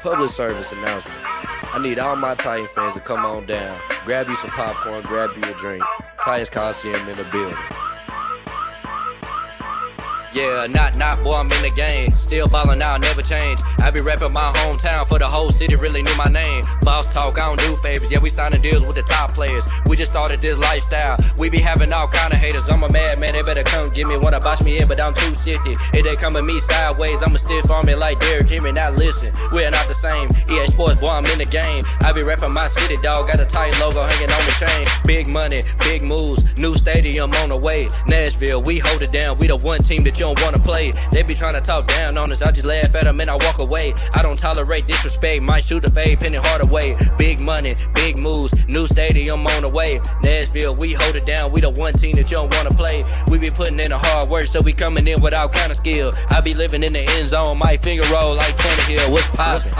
public service announcement. I need all my Titan fans to come on down. Grab you some popcorn, grab you a drink. Titans Colosseum in the building. Yeah, not, boy, I'm in the game. Still ballin' out, never change. I be reppin' my hometown for the whole city, really knew my name. Boss talk, I don't do favors. Yeah, we signing deals with the top players. We just started this lifestyle. We be having all kind of haters. I'm a madman, they better come get me. Wanna box me in, but I'm too shifty. If they come at me sideways, I'ma stiff on me like Derrick Henry. Now listen, we're not the same. EA Sports, boy, I'm in the game. I be reppin' my city, dog. Got a tight logo hanging on the chain. Big money, big moves. New stadium on the way. Nashville, we hold it down. We the one team that you don't wanna play. They be trying to talk down on us. I just laugh at them and I walk away. I don't tolerate disrespect. Might shoot a fade, penny hard away. Big money, big moves. New stadium on the way. Nashville, we hold it down. We the one team that you don't wanna play. We be putting in the hard work, so we coming in with all kind of skill. I be living in the end zone. My finger roll like Tannehill. What's poppin'?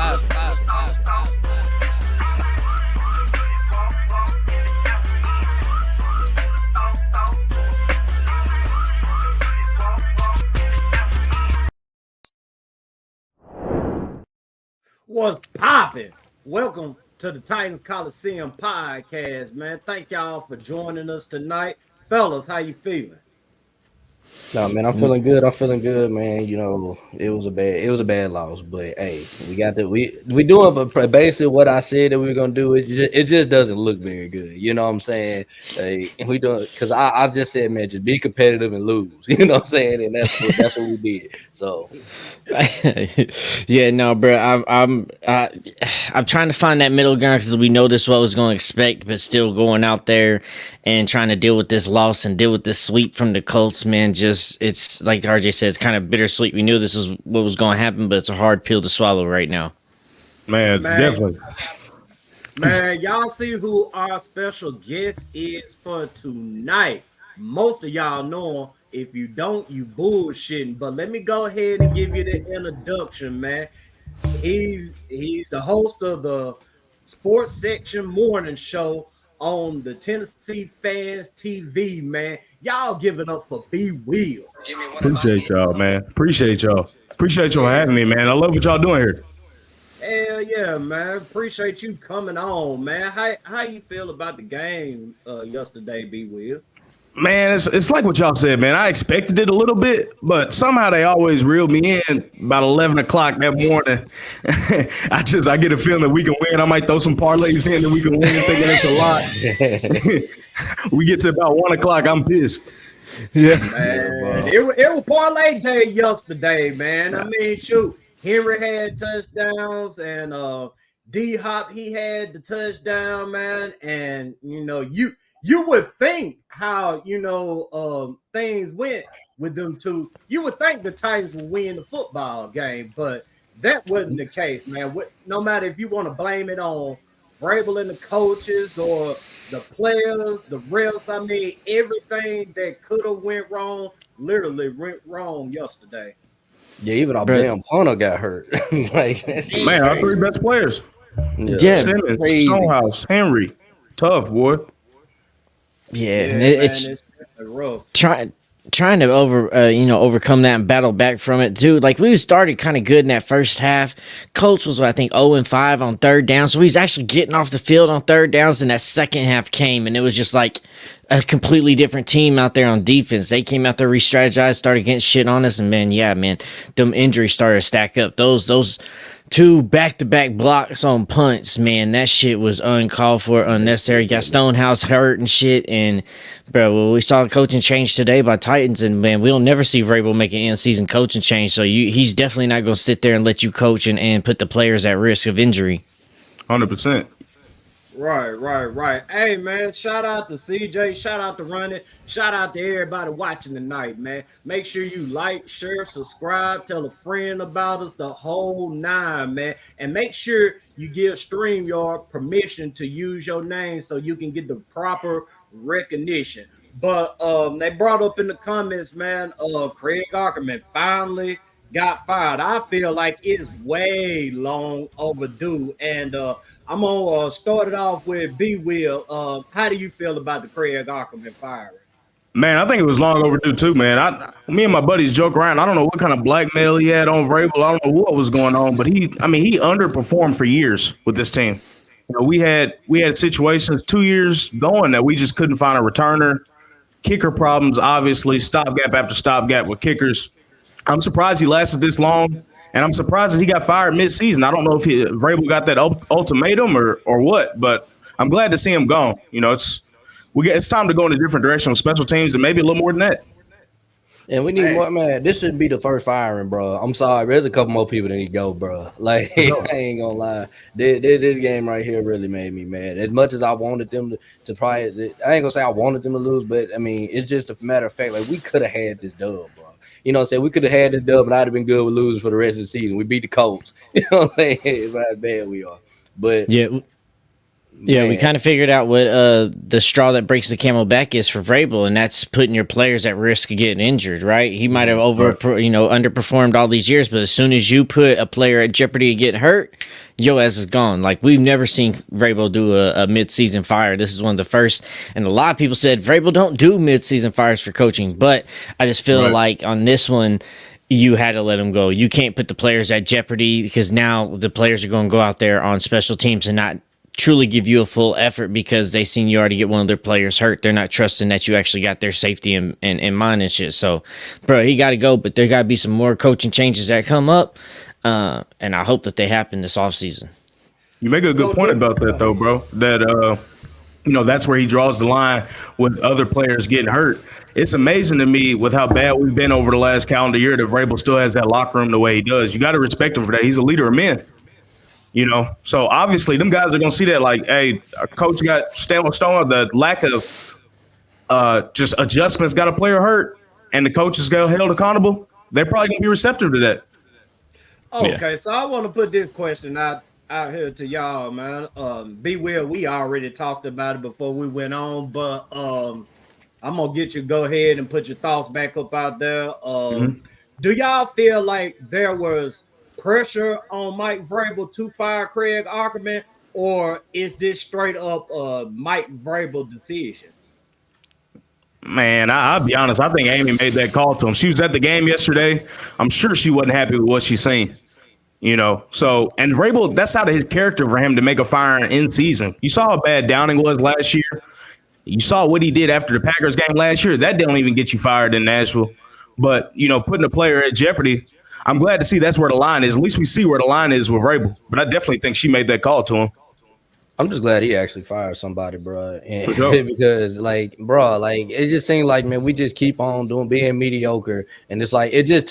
What's poppin'? Welcome to the Titans Colosseum podcast, man. Thank y'all for joining us tonight. Fellas, how you feeling? No, man, I'm feeling good. I'm feeling good, man. You know, it was a bad loss, but hey, we got that. We doing, but basically what I said that we were gonna do, it just doesn't look very good. You know what I'm saying? And we doing because I just said, man, just be competitive and lose. You know what I'm saying? And that's what we did. So, yeah, no, bro, I'm trying to find that middle ground because we know this is what I was going to expect, but still going out there and trying to deal with this loss and deal with this sweep from the Colts, man. Just it's like RJ said, it's kind of bittersweet. We knew this was what was going to happen, but it's a hard pill to swallow right now. Man, definitely. Man, y'all see who our special guest is for tonight. Most of y'all know him. If you don't, you bullshitting. But let me go ahead and give you the introduction, man. He's the host of the Sports Section Morning Show on the Tennessee Fans TV, man. Y'all give it up for B. Will. Appreciate y'all, man. Appreciate y'all having me, man. I love what y'all doing here. Hell yeah, man. Appreciate you coming on, man. How you feel about the game yesterday, B. Will? Man, it's like what y'all said, man. I expected it a little bit, but somehow they always reel me in about 11 o'clock that morning. I get a feeling that we can win. I might throw some parlays in and we can win, thinking it's a lot. We get to about 1 o'clock, I'm pissed. Yeah, man. It was parlay day yesterday, man. I mean, shoot, Henry had touchdowns and D-Hop, he had the touchdown, man. And, you know, you would think how, things went with them two. You would think the Titans would win the football game, but that wasn't the case, man. No matter if you want to blame it on Vrabel and the coaches or the players, the refs, I mean, everything that could have went wrong literally went wrong yesterday. Yeah, even our damn punter got hurt. Man, our three best players. Yeah, Simmons, Stonehouse, Henry. Tough, boy. Yeah, it's rough. Trying to overcome that and battle back from it too. Like we started kind of good in that first half. Colts was I think 0-5 on third down, so he's actually getting off the field on third downs. And that second half came, and it was just like a completely different team out there on defense. They came out there, re-strategized, started getting shit on us, and man, them injuries started to stack up. Those two back-to-back blocks on punts, man, that shit was uncalled for, unnecessary. Got Stonehouse hurt and shit, and bro, we saw a coaching change today by Titans, and man, we'll never see Vrabel make an in-season coaching change, so he's definitely not going to sit there and let you coach and put the players at risk of injury. 100%. Right. Hey, man, shout out to CJ, shout out to Ronnie, shout out to everybody watching tonight, man. Make sure you like, share, subscribe, tell a friend about us, the whole nine, man. And make sure you give StreamYard permission to use your name so you can get the proper recognition. But they brought up in the comments, man, Craig Aukerman finally got fired. I feel like it's way long overdue. And I'm going to start it off with B. Will. How do you feel about the Craig Aukerman firing? Man, I think it was long overdue too, man. Me and my buddies joke around. I don't know what kind of blackmail he had on Vrabel. I don't know what was going on, but he underperformed for years with this team. You know, we had situations 2 years going that we just couldn't find a returner. Kicker problems, obviously, stopgap after stopgap with kickers. I'm surprised he lasted this long, and I'm surprised that he got fired mid-season. I don't know if Vrabel got that ultimatum or what, but I'm glad to see him gone. You know, it's time to go in a different direction with special teams and maybe a little more than that. And we need more, man. This should be the first firing, bro. I'm sorry. There's a couple more people that need to go, bro. Like, I ain't gonna lie. This game right here really made me mad. As much as I wanted them to probably, I ain't gonna say I wanted them to lose, but I mean, it's just a matter of fact. Like, we could have had this dub, bro. You know what I'm saying? We could have had this dub, and I'd have been good with losing for the rest of the season. We beat the Colts. You know what I'm saying? It's how bad we are. But yeah, we kind of figured out what the straw that breaks the camel back is for Vrabel, and that's putting your players at risk of getting injured, right? He might have underperformed all these years, but as soon as you put a player at jeopardy of getting hurt, your ass is gone. Like, we've never seen Vrabel do a mid-season fire. This is one of the first, and a lot of people said Vrabel don't do mid-season fires for coaching, but I just feel like on this one, you had to let him go. You can't put the players at jeopardy because now the players are going to go out there on special teams and not truly give you a full effort because they seen you already get one of their players hurt. They're not trusting that you actually got their safety in mind and shit. So, bro, he got to go, but there got to be some more coaching changes that come up, and I hope that they happen this offseason. You make a good point about that, though, bro, that, that's where he draws the line with other players getting hurt. It's amazing to me with how bad we've been over the last calendar year that Vrabel still has that locker room the way he does. You got to respect him for that. He's a leader of men. You know, so obviously them guys are going to see that like, hey, our coach got Stone, the lack of just adjustments got a player hurt, and the coaches got held accountable. They're probably going to be receptive to that. Okay, so I want to put this question out here to y'all, man. Be Will, we already talked about it before we went on, but I'm going to get you to go ahead and put your thoughts back up out there. Do y'all feel like there was pressure on Mike Vrabel to fire Craig Aukerman, or is this straight up a Mike Vrabel decision? Man, I'll be honest. I think Amy made that call to him. She was at the game yesterday. I'm sure she wasn't happy with what she's seen. You know, so, and Vrabel, that's out of his character for him to make a firing in season. You saw how bad Downing was last year. You saw what he did after the Packers game last year. That didn't even get you fired in Nashville. But, putting a player at jeopardy, I'm glad to see that's where the line is. At least we see where the line is with Vrabel. But I definitely think she made that call to him. I'm just glad he actually fired somebody, bro. And because, it just seemed like, man, we just keep on being mediocre. And it's like, it just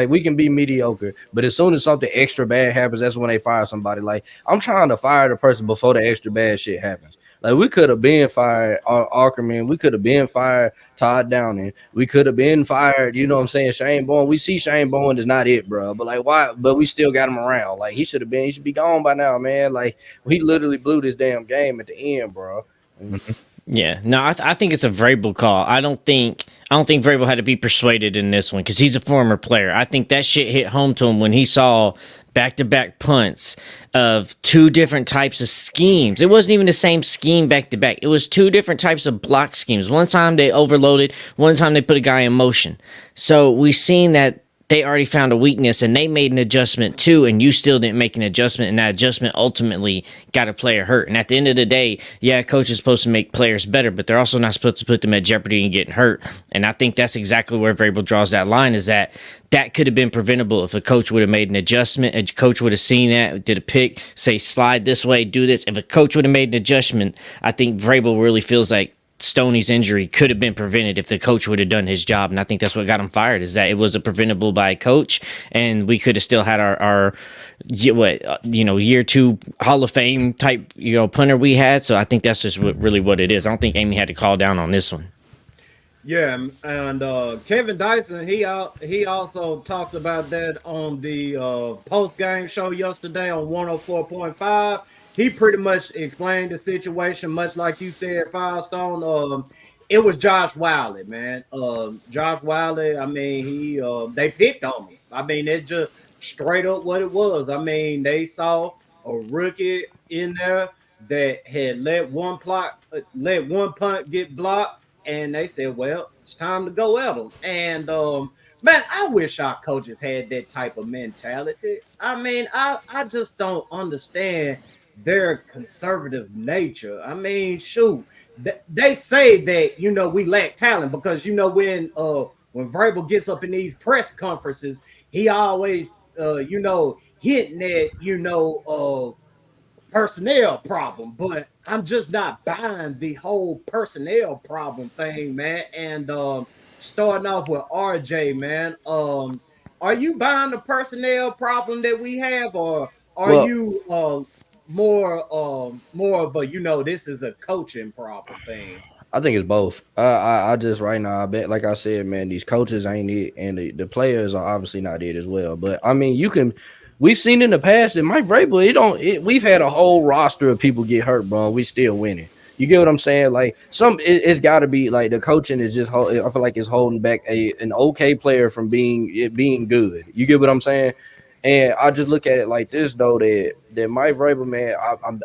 we can be mediocre. But as soon as something extra bad happens, that's when they fire somebody. Like, I'm trying to fire the person before the extra bad shit happens. Like, we could have been fired Aukerman. We could have been fired Todd Downing. We could have been fired, Shane Bowen. We see Shane Bowen is not it, bro. But, like, why? But we still got him around. Like, he should be gone by now, man. Like, he literally blew this damn game at the end, bro. Yeah, no, I think it's a Vrabel call. I don't think Vrabel had to be persuaded in this one because he's a former player. I think that shit hit home to him when he saw back-to-back punts of two different types of schemes. It wasn't even the same scheme back-to-back. It was two different types of block schemes. One time they overloaded, one time they put a guy in motion. So we've seen that they already found a weakness and they made an adjustment too, and you still didn't make an adjustment, and that adjustment ultimately got a player hurt. And at the end of the day, yeah, coach is supposed to make players better, but they're also not supposed to put them at jeopardy and getting hurt. And I think that's exactly where Vrabel draws that line, is that could have been preventable if a coach would have made an adjustment. A coach would have seen that, did a pick, say slide this way, do this. If a coach would have made an adjustment, I think Vrabel really feels like Stoney's injury could have been prevented if the coach would have done his job. And I think that's what got him fired, is that it was a preventable by a coach, and we could have still had our year two Hall of Fame type, punter we had. So I think that's just really what it is. I don't think Amy had to call down on this one. Yeah, and Kevin Dyson, he also talked about that on the post-game show yesterday on 104.5. He pretty much explained the situation, much like you said, Firestone. It was Josh Wiley, man. Josh Wiley, I mean, they picked on me. I mean, it's just straight up what it was. I mean, they saw a rookie in there that had let one punt get blocked, and they said, well, it's time to go at them. And man, I wish our coaches had that type of mentality. I mean, I just don't understand their conservative nature. I mean, shoot, they say that we lack talent because when Vrabel gets up in these press conferences, he always hitting at personnel problem, but I'm just not buying the whole personnel problem thing, man. And starting off with RJ, man, are you buying the personnel problem that we have, or are Well, you more of a this is a coaching problem thing? I think it's both. I just right now, I bet, like I said, man, these coaches ain't it, and the players are obviously not it as well. But I mean, we've seen in the past that Mike Vrabel, we've had a whole roster of people get hurt, bro. We still winning. You get what I'm saying? Like it's got to be like the coaching is just. I feel like it's holding back an okay player from being good. You get what I'm saying? And I just look at it like this though, that Mike Vrabel, man,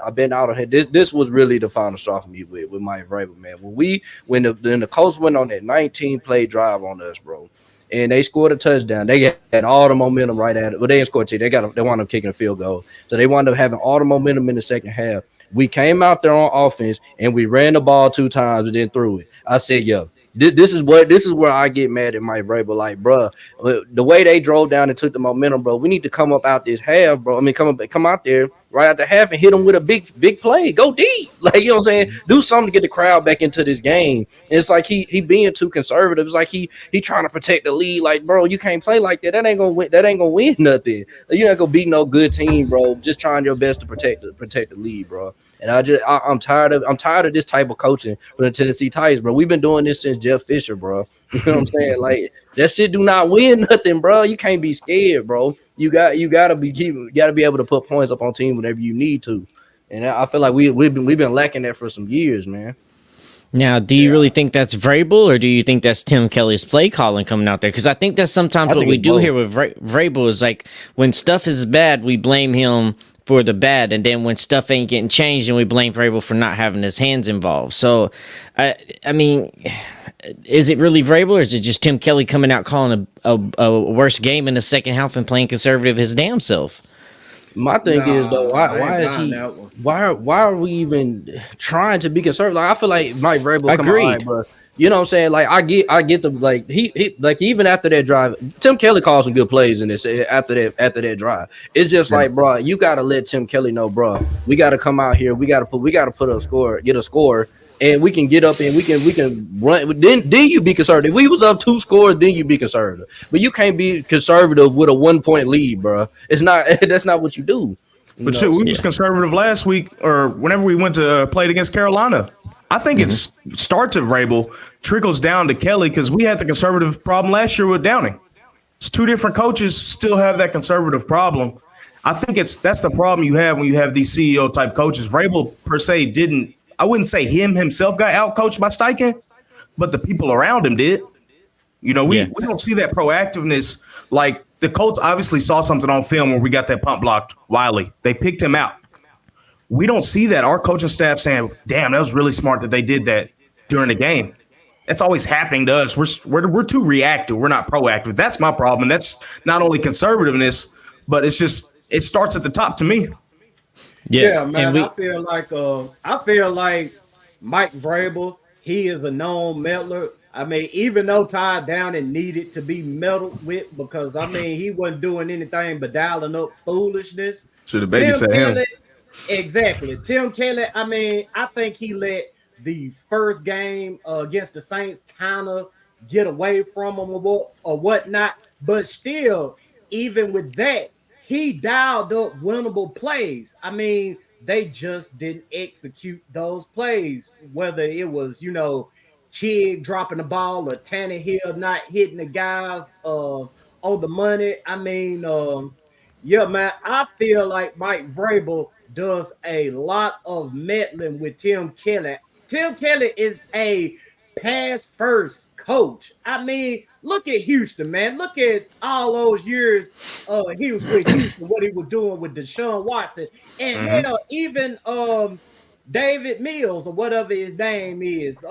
I've been out of here. This was really the final straw for me with Mike Vrabel, man. When the Colts went on that 19-play drive on us, bro, and they scored a touchdown, they had all the momentum right at it. Well, they didn't score two. They wound up kicking a field goal, so they wound up having all the momentum in the second half. We came out there on offense and we ran the ball 2 times and then threw it. I said, yo. This is where I get mad at Mike Vrabel. Like, bro, the way they drove down and took the momentum, bro. We need to come up out this half, bro. I mean, come out there right after half and hit them with a big play. Go deep, like you know what I'm saying. Do something to get the crowd back into this game. And it's like he being too conservative. It's like he trying to protect the lead. Like, bro, you can't play like that. That ain't gonna win nothing. You're not gonna beat no good team, bro. Just trying your best to protect the lead, bro. And I'm tired of this type of coaching for the Tennessee Titans, bro. We've been doing this since Jeff Fisher, bro. You know what I'm saying? Like that shit do not win nothing, bro. You can't be scared, bro. You gotta be able to put points up on team whenever you need to. And I feel like we've been lacking that for some years, man. Now, do you really think that's Vrabel, or do you think that's Tim Kelly's play calling coming out there? Because I think that's sometimes what we do here with Vrabel is like when stuff is bad, we blame him for the bad, and then when stuff ain't getting changed, and we blame Vrabel for not having his hands involved. So, I mean, is it really Vrabel, or is it just Tim Kelly coming out calling a worse game in the second half and playing conservative his damn self? My thing is though, why are we even trying to be conservative? Like I feel like Mike Vrabel agreed, bro. You know what I'm saying? Like I get the like he like even after that drive, Tim Kelly called some good plays in this after that drive. It's just like, bro, you gotta let Tim Kelly know, bro. We gotta come out here. We gotta put a score, get a score, and we can get up and we can run. Then you be conservative. If we was up 2 scores, then you be conservative. But you can't be conservative with a 1-point lead, bro. It's not. That's not what you do. But shit, we was conservative last week, or whenever we went to play against Carolina. I think it starts at Vrabel, trickles down to Kelly, because we had the conservative problem last year with Downing. It's 2 different coaches still have that conservative problem. I think that's the problem you have when you have these CEO type coaches. Vrabel per se didn't. I wouldn't say himself got outcoached by Steichen, but the people around him did. You know, we don't see that proactiveness. Like the Colts obviously saw something on film where we got that punt blocked. Wiley, they picked him out. We don't see that. Our coaching staff saying, damn, that was really smart that they did that during the game. That's always happening to us. We're too reactive. We're not proactive. That's my problem. And that's not only conservativeness, but it starts at the top to me. Yeah, man. I feel like Mike Vrabel, he is a known meddler. I mean, even though Ty Downing needed to be meddled with, because I mean he wasn't doing anything but dialing up foolishness. Should have babysat him. Exactly. Tim Kelly, I mean, I think he let the first game against the Saints kind of get away from him or whatnot. But still, even with that, he dialed up winnable plays. I mean, they just didn't execute those plays, whether it was, Chig dropping the ball or Tannehill not hitting the guys on the money. I mean, yeah, man, I feel like Mike Vrabel does a lot of meddling with Tim Kelly. Tim Kelly is a pass-first coach. I mean, look at Houston, man. Look at all those years he was with Houston, what he was doing with Deshaun Watson. And hell, even David Mills or whatever his name is,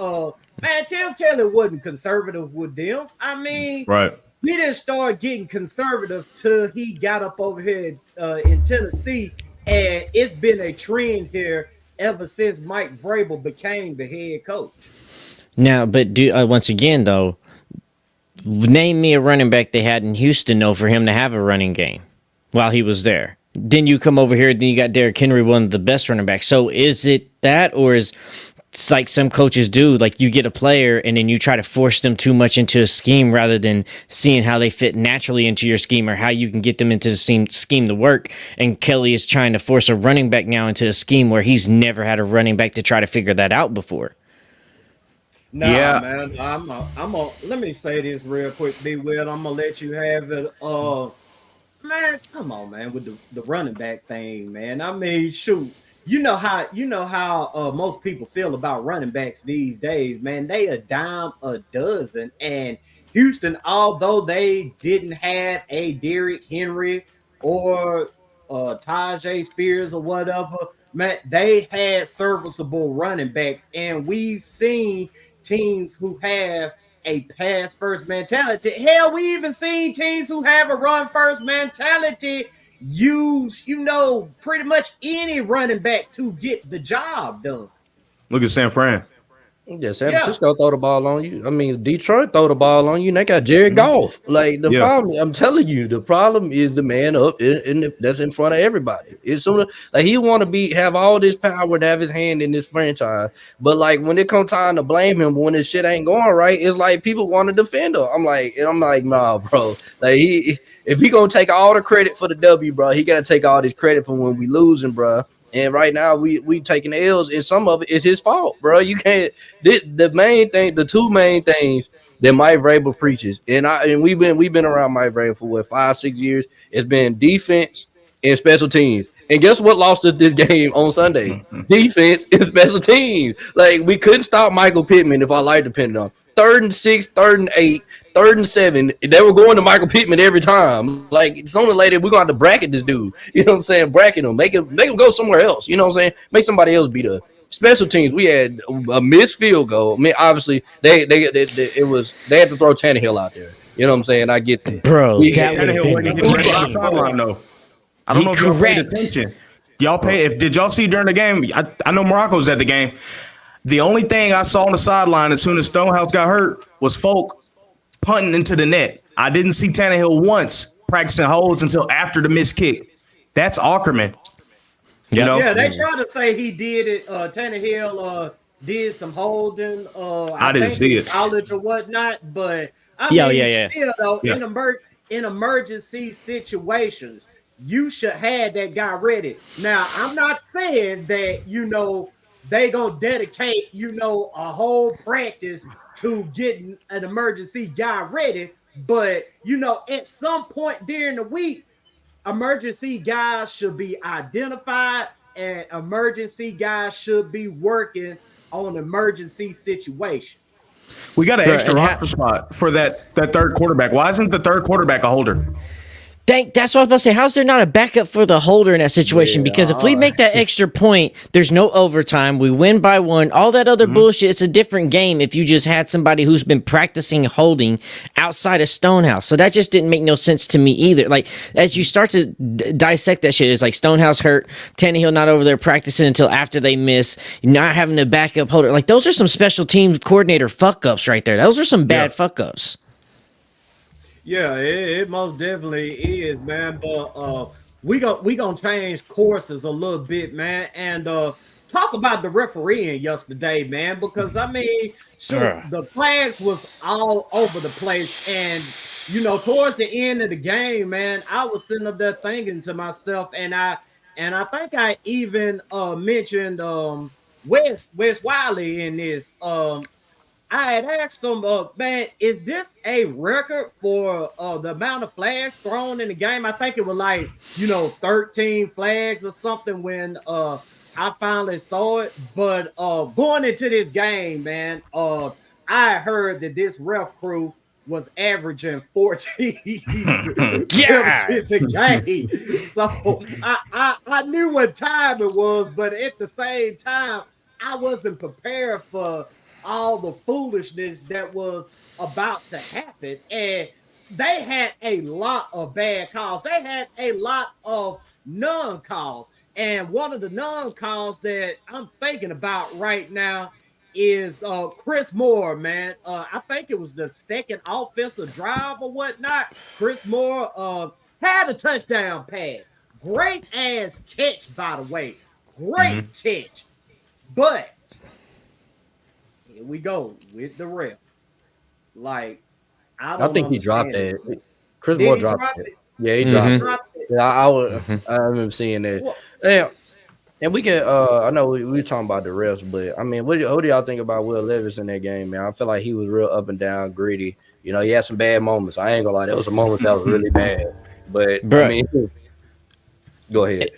Man, Tim Kelly wasn't conservative with them. I mean, Right. he didn't start getting conservative till he got up over here in Tennessee, and it's been a trend here ever since Mike Vrabel became the head coach. Now, but once again though, name me a running back they had in Houston, though, for him to have a running game while he was there. Then you come over here, then you got Derrick Henry, one of the best running backs. So is it that, or is it's like some coaches do, like you get a player and then you try to force them too much into a scheme rather than seeing how they fit naturally into your scheme or how you can get them into the scheme to work? And Kelly is trying to force a running back now into a scheme where he's never had a running back to try to figure that out before. Nah, yeah, man. I'm a. Let me say this real quick, B. Will. I'm gonna let you have it. Man, come on, man, with the running back thing, man. I mean, shoot. You know how most people feel about running backs these days, man. They a dime a dozen. And Houston, although they didn't have a Derrick Henry or Tajay Spears or whatever, man, they had serviceable running backs. And we've seen teams who have a pass first mentality. Hell, we even seen teams who have a run first mentality use, pretty much any running back to get the job done. Look at San Fran. Yeah, San Francisco throw the ball on you. I mean, Detroit throw the ball on you. And they got Jared Goff. Like the problem, I'm telling you, the problem is the man up that's in front of everybody. It's sort of like he want to have all this power to have his hand in this franchise, but like when it comes time to blame him when his shit ain't going right, it's like people want to defend him. I'm like, nah, bro. Like if he gonna take all the credit for the W, bro, he gotta take all this credit for when we losing, bro. And right now we taking L's, and some of it is his fault, bro. You can't. The two main things that Mike Vrabel preaches, and we've been around Mike Vrabel for 5-6 years. It's been defense and special teams. And guess what lost us this game on Sunday? Defense and special teams. Like we couldn't stop Michael Pittman if our life depended on 3rd and 6, 3rd and 8. 3rd and 7, they were going to Michael Pittman every time. Like sooner or later, we're gonna have to bracket this dude. You know what I'm saying? Bracket him, make him go somewhere else. You know what I'm saying? Make somebody else beat us. Special teams, we had a missed field goal. I mean, obviously they had to throw Tannehill out there. You know what I'm saying? I get that, bro. Tannehill wasn't getting ready for the sideline though. I don't know if y'all paid attention. Did y'all see during the game? I know Marako's at the game. The only thing I saw on the sideline as soon as Stonehouse got hurt was Folk punting into the net. I didn't see Tannehill once practicing holds until after the missed kick. That's Aukerman. Yeah, they tried to say he did it. Tannehill did some holding. I didn't see it. College or whatnot, but still though, in emergency situations, you should have that guy ready. Now, I'm not saying that they gonna dedicate a whole practice to getting an emergency guy ready, but at some point during the week, emergency guys should be identified and emergency guys should be working on emergency situation. We got an extra roster spot for that third quarterback. Why isn't the third quarterback a holder? That's what I was about to say. How's there not a backup for the holder in that situation? Because if we make that extra point, there's no overtime. We win by 1. All that other bullshit, it's a different game if you just had somebody who's been practicing holding outside of Stonehouse. So that just didn't make no sense to me either. Like, as you start to dissect that shit, it's like Stonehouse hurt, Tannehill not over there practicing until after they miss, not having a backup holder. Like, those are some special teams coordinator fuck-ups right there. Those are some bad fuck-ups. Yeah, it most definitely is, man. But we gonna change courses a little bit, man, and talk about the refereeing yesterday, man. Because I mean, the flags was all over the place, and towards the end of the game, man, I was sitting up there thinking to myself, and I think I even mentioned Wes Wiley in this. I had asked him, man, is this a record for the amount of flags thrown in the game? I think it was like, 13 flags or something when I finally saw it. But going into this game, man, I heard that this ref crew was averaging 14 penalties a game. So I knew what time it was, but at the same time, I wasn't prepared for all the foolishness that was about to happen. And they had a lot of bad calls. They had a lot of non-calls. And one of the non-calls that I'm thinking about right now is Chris Moore, man. I think it was the second offensive drive or whatnot. Chris Moore had a touchdown pass. Great ass catch, by the way. Great catch. But here we go with the refs. Like, I think he dropped that. Chris Did Moore he dropped drop it. Yeah, he dropped it. Yeah, I remember seeing that. Well, Yeah, and we can. I know we were talking about the refs, but I mean, what do y'all think about Will Levis in that game, man? I feel like he was real up and down, gritty. You know, he had some bad moments. I ain't gonna lie, there was a moment that was really bad. But I mean, go ahead.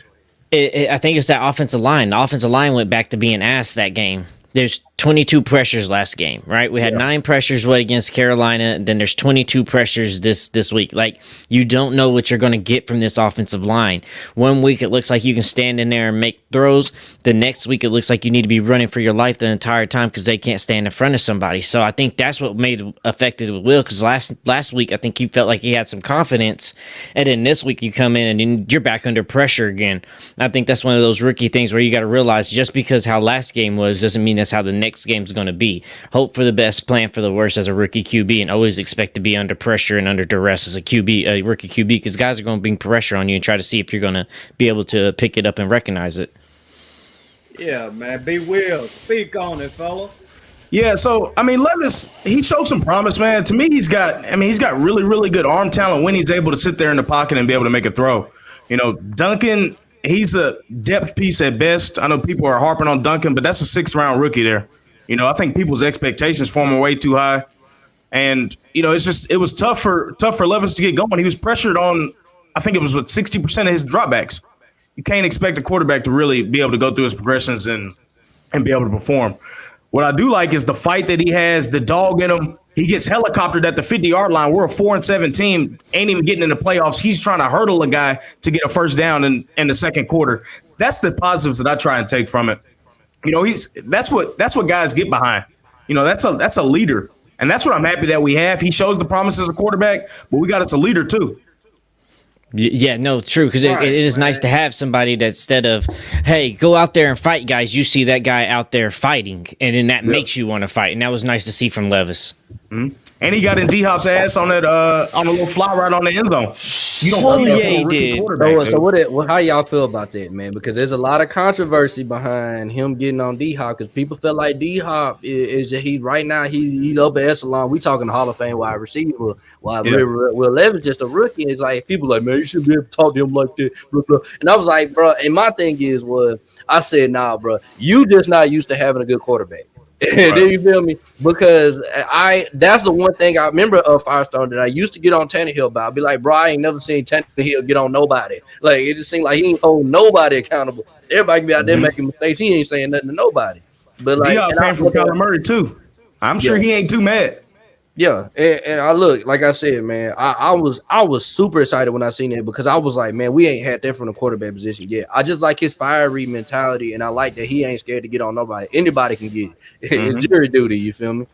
I think it's that offensive line. The offensive line went back to being ass that game. There's 22 pressures last game, right? We had 9 pressures against Carolina, and then there's 22 pressures this week. Like, you don't know what you're going to get from this offensive line. One week it looks like you can stand in there and make throws. The next week it looks like you need to be running for your life the entire time because they can't stand in front of somebody. So I think that's what affected Will, because last week I think he felt like he had some confidence, and then this week you come in and you're back under pressure again. I think that's one of those rookie things where you got to realize just because how last game was doesn't mean that's how the next game's going to be. Hope for the best, plan for the worst as a rookie QB, and always expect to be under pressure and under duress as a rookie QB, because guys are going to bring pressure on you and try to see if you're going to be able to pick it up and recognize it. Yeah, man. B. Will, speak on it, fella. Yeah, so I mean, Levis, he showed some promise, man. To me, he's got really, really good arm talent when he's able to sit there in the pocket and be able to make a throw. You know, Duncan, he's a depth piece at best. I know people are harping on Duncan, but that's a 6th-round rookie there. You know, I think people's expectations for him are way too high. And, you know, it was tough for Levis to get going. He was pressured on, I think it was 60% of his dropbacks. You can't expect a quarterback to really be able to go through his progressions and be able to perform. What I do like is the fight that he has, the dog in him. He gets helicoptered at the 50-yard line. We're a 4-7 team, ain't even getting in the playoffs. He's trying to hurdle a guy to get a first down in the second quarter. That's the positives that I try and take from it. You know, that's what guys get behind. You know, that's a leader, and that's what I'm happy that we have. He shows the promise as a quarterback, but we got us a leader too. Yeah, no, true, because it is nice to have somebody that instead of, hey, go out there and fight, guys, you see that guy out there fighting, and then that makes you want to fight, and that was nice to see from Levis. Mm-hmm. And he got in D-Hop's ass on that on a little fly right on the end zone. You don't see that he did. So how y'all feel about that, man? Because there's a lot of controversy behind him getting on D-Hop, because people feel like D-Hop is right now he's upper echelon. We talking Hall of Fame wide receiver, while Will Levis just a rookie. It's like people like, man, you should be able to talk to him like that. And I was like, bro, and my thing I said, nah, bro, you just not used to having a good quarterback. Right. Do you feel me? Because that's the one thing I remember of Firestone that I used to get on Tannehill about. I'd be like, bro, I ain't never seen Tannehill get on nobody. Like, it just seemed like he ain't holding nobody accountable. Everybody can be out there making mistakes. He ain't saying nothing to nobody. But like, D-Hop came from Kyler Murray too. I'm sure he ain't too mad. Yeah, and I look, like I said, man, I was super excited when I seen it, because I was like, man, we ain't had that from the quarterback position yet. I just like his fiery mentality, and I like that he ain't scared to get on nobody. Anybody can get it. It's jury duty, you feel me?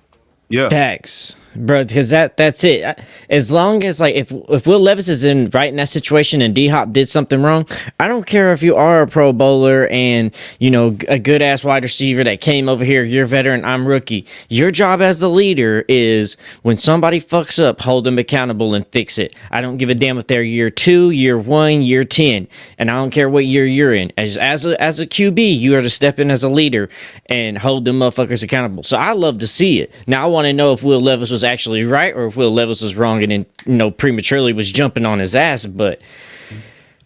Yeah. Tax, bro, because that's it. As long as, like, if Will Levis is in that situation and D-Hop did something wrong, I don't care if you are a Pro Bowler and, you know, a good ass wide receiver that came over here, you're veteran, I'm rookie. Your job as the leader is, when somebody fucks up, hold them accountable and fix it. I don't give a damn if they're year 2, year 1, year 10, and I don't care what year you're in. As a QB, you are to step in as a leader and hold them motherfuckers accountable. So I love to see it. Now I want to know if Will Levis was actually right or if Will Levis was wrong and then, you know, prematurely was jumping on his ass. But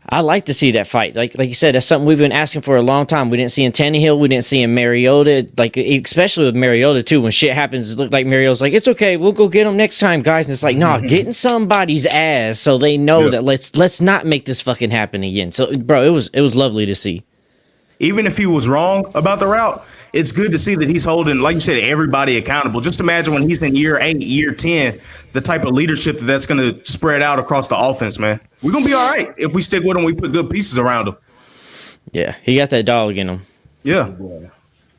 I like to see that fight. Like you said, that's something we've been asking for a long time. We didn't see in Tannehill. We didn't see in Mariota. Like, especially with Mariota, too. When shit happens, it looked like Mariota's like, it's okay. We'll go get him next time, guys. And it's like, no, getting somebody's ass so they know that let's not make this fucking happen again. So, bro, it was lovely to see. Even if he was wrong about the route, it's good to see that he's holding, like you said, everybody accountable. Just imagine when he's in year 8, year 10, the type of leadership that's going to spread out across the offense, man. We're going to be all right if we stick with him. We put good pieces around him. Yeah, he got that dog in him. Yeah.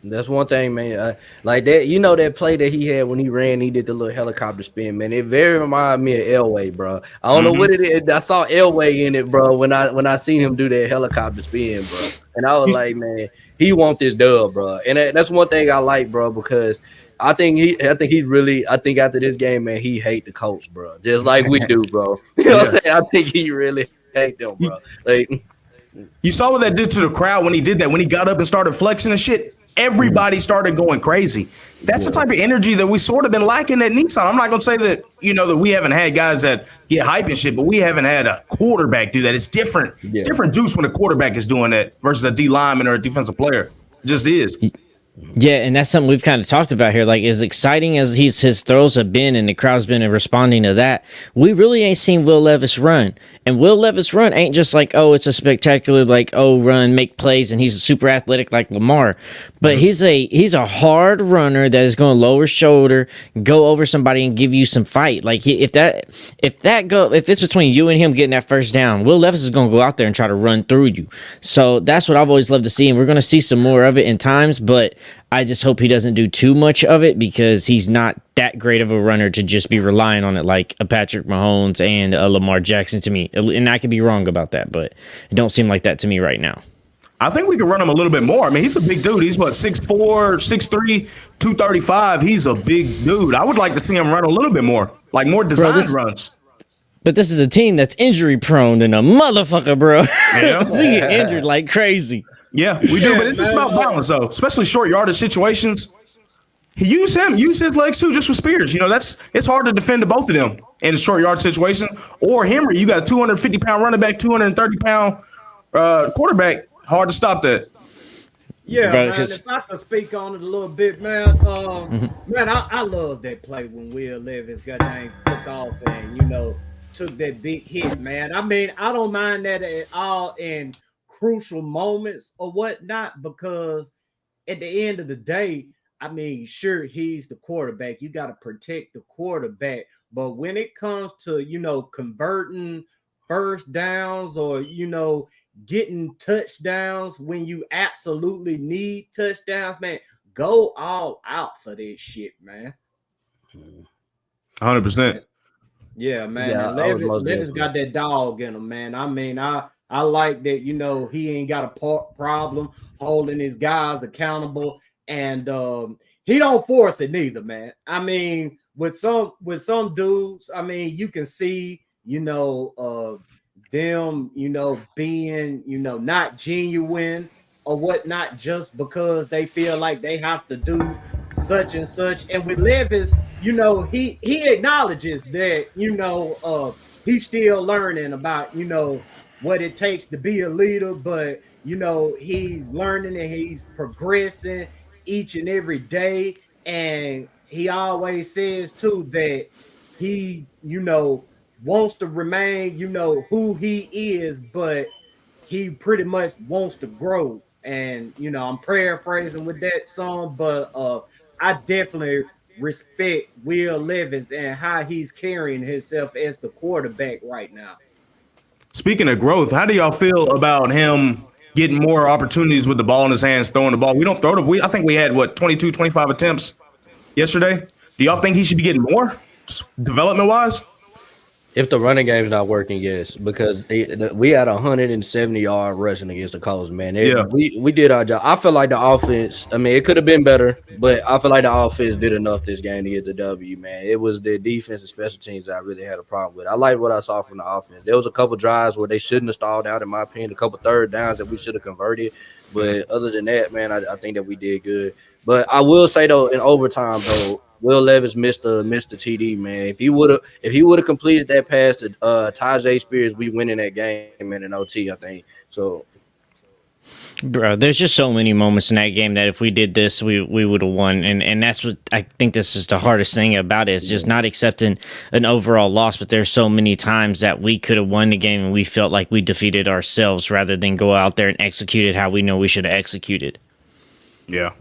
That's one thing, man. Like that, you know that play that he had when he ran, he did the little helicopter spin, man. It very reminded me of Elway, bro. I don't know what it is. I saw Elway in it, bro. When I seen him do that helicopter spin, bro, and I was like, man, he want this dub, bro. And that's one thing I like, bro, because I think after this game, man, he hate the Colts, bro, just like we do, bro. You know what I'm saying? I think he really hate them, bro. Like. You saw what that did to the crowd when he did that. When he got up and started flexing and shit, everybody started going crazy. That's the type of energy that we sort of been lacking at Nissan. I'm not gonna say that that we haven't had guys that get hype and shit, but we haven't had a quarterback do that. It's different. Yeah. It's different juice when a quarterback is doing that versus a D lineman or a defensive player. It just is. Yeah, and that's something we've kind of talked about here. Like, as exciting as his throws have been and the crowd's been responding to that, we really ain't seen Will Levis run. And Will Levis run ain't just like, oh, it's a spectacular, like, oh, run, make plays, and he's super athletic like Lamar. But he's a hard runner that is going to lower shoulder, go over somebody, and give you some fight. Like, if it's between you and him getting that first down, Will Levis is going to go out there and try to run through you. So that's what I've always loved to see, and we're going to see some more of it in times, but I just hope he doesn't do too much of it because he's not that great of a runner to just be relying on it like a Patrick Mahomes and a Lamar Jackson to me. And I could be wrong about that, but it don't seem like that to me right now. I think we can run him a little bit more. I mean, he's a big dude. He's what, 6'4", 6'3", 235. He's a big dude. I would like to see him run a little bit more, like more designed runs. But this is a team that's injury prone and a motherfucker, bro. Yeah. We get injured like crazy. Yeah, we do, but it's just about balance, though, especially short yardage situations. He used his legs too, just with Spears. It's hard to defend to both of them in a short yard situation. Or Henry, you got a 250-pound running back, 230-pound quarterback. Hard to stop that. Yeah, bro, man. If I could speak on it a little bit, man. Man, I love that play when Will Levis got took off and took that big hit, man. I mean, I don't mind that at all in crucial moments or whatnot, because at the end of the day, I mean, sure, he's the quarterback. You got to protect the quarterback. But when it comes to, converting first downs or, getting touchdowns when you absolutely need touchdowns, man, go all out for this shit, man. 100%. Yeah, man. Yeah, Levis got that dog in him, man. I mean, I like that, he ain't got a problem holding his guys accountable, and he don't force it neither, man. I mean, with some dudes, I mean, you can see, them, being, not genuine or whatnot just because they feel like they have to do such and such. And with Levis, he acknowledges that, he's still learning about, what it takes to be a leader, but he's learning and he's progressing each and every day. And he always says too that he wants to remain who he is, but he pretty much wants to grow. And I'm paraphrasing with that song, but I definitely respect Will Levis and how he's carrying himself as the quarterback right now. Speaking of growth, how do y'all feel about him getting more opportunities with the ball in his hands, throwing the ball? We don't throw I think we had 22, 25 attempts yesterday. Do y'all think he should be getting more development wise? If the running game's not working, yes, because we had 170-yard rushing against the Colts, man. We did our job. I feel like the offense, I mean, it could have been better, but I feel like the offense did enough this game to get the W, man. It was the defense and special teams that I really had a problem with. I like what I saw from the offense. There was a couple drives where they shouldn't have stalled out, in my opinion, a couple third downs that we should have converted. But other than that, man, I think that we did good. But I will say, though, in overtime, though, Will Levis missed the TD, man. If he would have completed that pass to Tajay Spears, we win in that game, man, in OT, I think. So, bro, there's just so many moments in that game that if we did this, we would have won. And that's what I think this is the hardest thing about it. It's just not accepting an overall loss, but there's so many times that we could have won the game and we felt like we defeated ourselves rather than go out there and execute it how we know we should have executed. Yeah.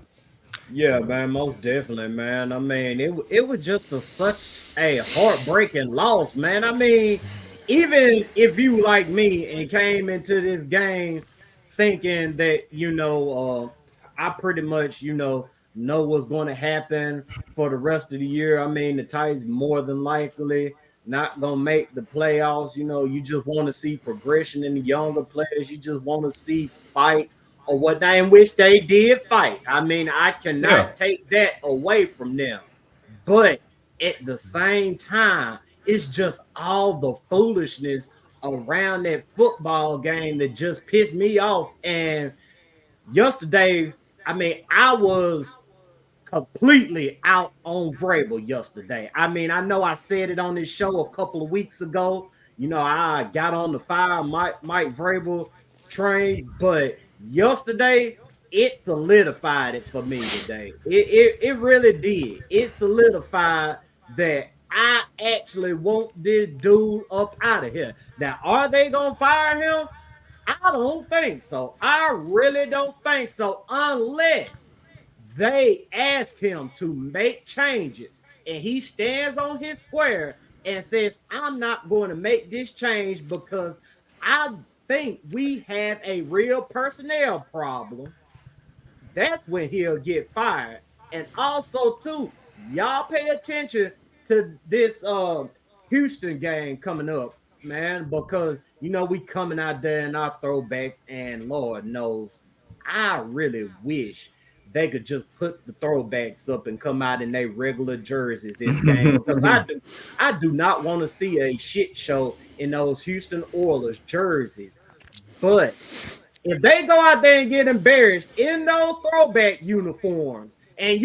Yeah, man, most definitely, man. I mean, it was just such a heartbreaking loss, man. I mean, even if you like me and came into this game thinking that, I pretty much, know what's going to happen for the rest of the year. I mean, the Titans more than likely not gonna make the playoffs. You just want to see progression in the younger players. You just want to see fight or whatnot, in which they did fight. I mean, I cannot take that away from them. But at the same time, it's just all the foolishness around that football game that just pissed me off. And yesterday, I mean, I was completely out on Vrabel yesterday. I mean, I know I said it on this show a couple of weeks ago. I got on the fire Mike Vrabel train, but yesterday it solidified it for me today. It really did. It solidified that I actually want this dude up out of here. Now, are they gonna fire him? I don't think so. I really don't think so, unless they ask him to make changes and he stands on his square and says, I'm not going to make this change because I think we have a real personnel problem. That's when he'll get fired. And also, too, y'all pay attention to this Houston game coming up, man, because we coming out there in our throwbacks, and Lord knows, I really wish they could just put the throwbacks up and come out in their regular jerseys this game, because I do not want to see a shit show in those Houston Oilers jerseys. But if they go out there and get embarrassed in those throwback uniforms, and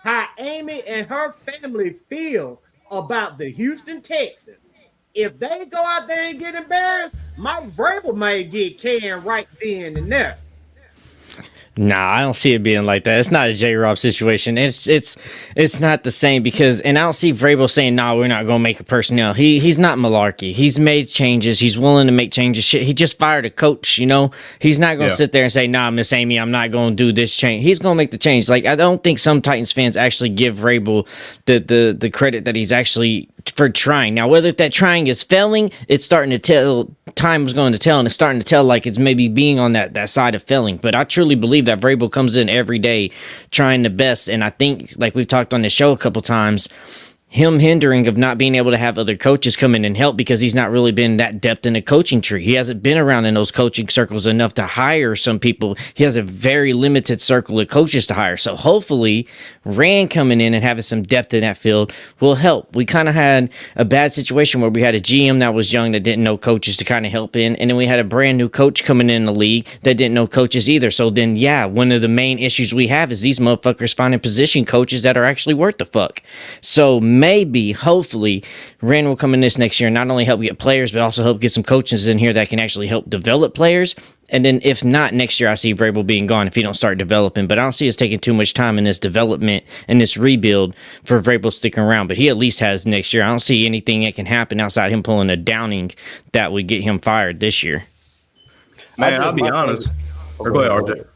how Amy and her family feels about the Houston Texans, if they go out there and get embarrassed, Mike Vrabel may get canned right then and there. Nah, I don't see it being like that. It's not a J-Rob situation. It's not the same because, and I don't see Vrabel saying, "Nah, we're not gonna make a personnel." He's not malarkey. He's made changes. He's willing to make changes. Shit, he just fired a coach. He's not gonna sit there and say, "Nah, Miss Amy, I'm not gonna do this change." He's gonna make the change. Like, I don't think some Titans fans actually give Vrabel the credit that he's actually for trying. Now, whether that trying is failing, it's starting to tell. Time is going to tell, and it's starting to tell like it's maybe being on that side of failing. But I truly believe that Vrabel comes in every day trying the best, and I think, like we've talked on the show a couple times, him hindering of not being able to have other coaches come in and help because he's not really been that depth in the coaching tree. He hasn't been around in those coaching circles enough to hire some people. He has a very limited circle of coaches to hire. So hopefully Rand coming in and having some depth in that field will help. We kind of had a bad situation where we had a GM that was young that didn't know coaches to kind of help in, and then we had a brand new coach coming in the league that didn't know coaches either. So then, one of the main issues we have is these motherfuckers finding position coaches that are actually worth the fuck. So maybe, hopefully, Rand will come in this next year and not only help get players, but also help get some coaches in here that can actually help develop players. And then if not, next year I see Vrabel being gone if he don't start developing. But I don't see us taking too much time in this development and this rebuild for Vrabel sticking around. But he at least has next year. I don't see anything that can happen outside him pulling a Downing that would get him fired this year. Man, I'll be honest. Go ahead, RJ.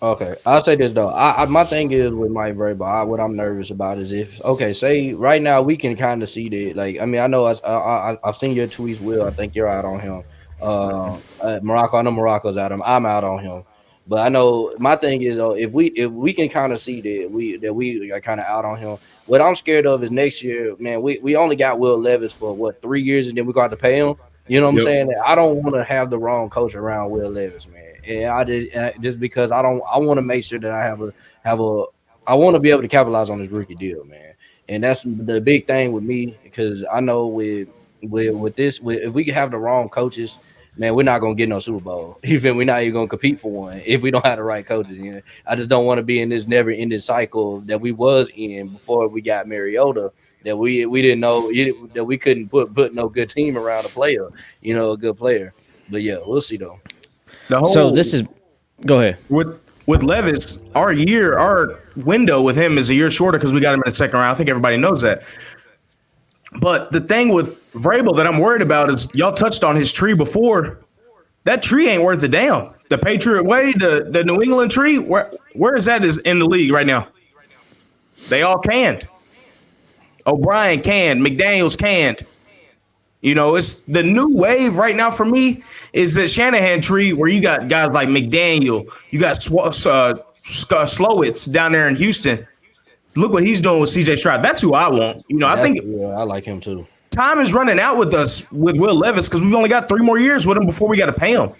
Okay, I'll say this though. My thing is with Mike Vrabel, what I'm nervous about is say right now we can kind of see that. Like, I mean, I know I've seen your tweets, Will. I think you're out on him. Marako, I know Marako's out on him. I'm out on him. But I know my thing is if we can kind of see that we are kind of out on him. What I'm scared of is next year, man. We only got Will Levis for 3 years, and then we got to pay him. You know what I'm saying? I don't want to have the wrong coach around Will Levis, man. And I just because I want to make sure that I want to be able to capitalize on this rookie deal, man. And that's the big thing with me, because I know with this, if we have the wrong coaches, man, we're not gonna get no Super Bowl. Even we're not even gonna compete for one if we don't have the right coaches. I just don't want to be in this never-ending cycle that we was in before we got Mariota. That we didn't know that we couldn't put no good team around a player, a good player. But yeah, we'll see though. So this is go ahead. With Levis, our window with him is a year shorter because we got him in the second round. I think everybody knows that. But the thing with Vrabel that I'm worried about is y'all touched on his tree before. That tree ain't worth a damn. The Patriot way, the New England tree, where is that in the league right now? They all canned. O'Brien canned. McDaniels canned. It's the new wave right now for me is the Shanahan tree where you got guys like McDaniel, you got Slowitz down there in Houston. Look what he's doing with CJ Stroud. That's who I want. I think I like him too. Time is running out with us with Will Levis because we've only got 3 more years with him before we got to pay him.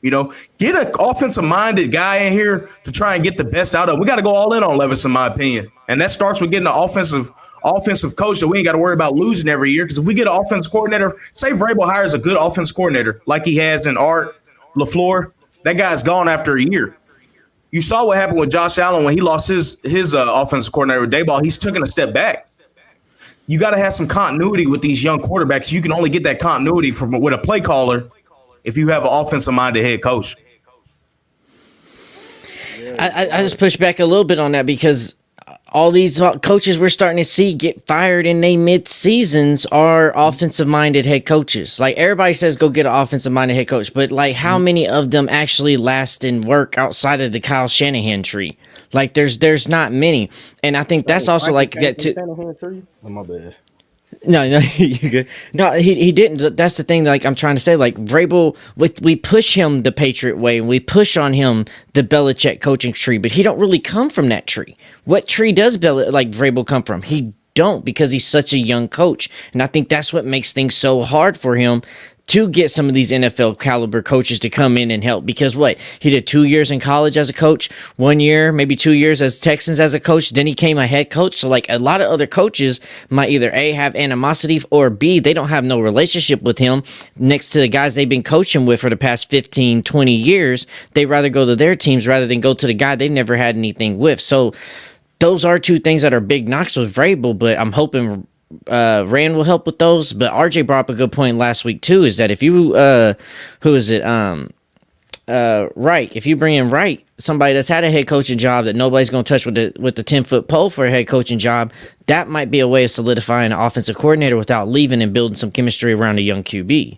Get an offensive-minded guy in here to try and get the best out of him. We got to go all in on Levis, in my opinion, and that starts with getting an offensive coach that we ain't got to worry about losing every year. Because if we get an offensive coordinator, say Vrabel hires a good offensive coordinator like he has in Art LaFleur, that guy's gone after a year. You saw what happened with Josh Allen when he lost his offensive coordinator with Dayball. He's taken a step back. You got to have some continuity with these young quarterbacks. You can only get that continuity with a play caller if you have an offensive-minded head coach. I just push back a little bit on that because all these coaches we're starting to see get fired in their mid-seasons are offensive-minded head coaches. Like, everybody says go get an offensive-minded head coach, but, like, how many of them actually last and work outside of the Kyle Shanahan tree? Like, there's not many. And I think that's also, like, that too. Oh, my bad. No, you're good. No, he didn't. That's the thing. Like, I'm trying to say, like, Vrabel, we push him the Patriot way, and we push on him the Belichick coaching tree, but he don't really come from that tree. What tree does Vrabel come from? He don't, because he's such a young coach, and I think that's what makes things so hard for him to get some of these NFL caliber coaches to come in and help. Because he did 2 years in college as a coach, 1 year, maybe 2 years as Texans as a coach, then he came a head coach. So, like, a lot of other coaches might either A, have animosity, or B, they don't have no relationship with him next to the guys they've been coaching with for the past 15, 20 years. They'd rather go to their teams rather than go to the guy they've never had anything with. So those are two things that are big knocks with Vrabel, but I'm hoping Rand will help with those. But RJ brought up a good point last week too, is that if you Wright, if you bring in Wright, somebody that's had a head coaching job that nobody's going to touch with the 10-foot pole for a head coaching job, that might be a way of solidifying an offensive coordinator without leaving and building some chemistry around a young QB.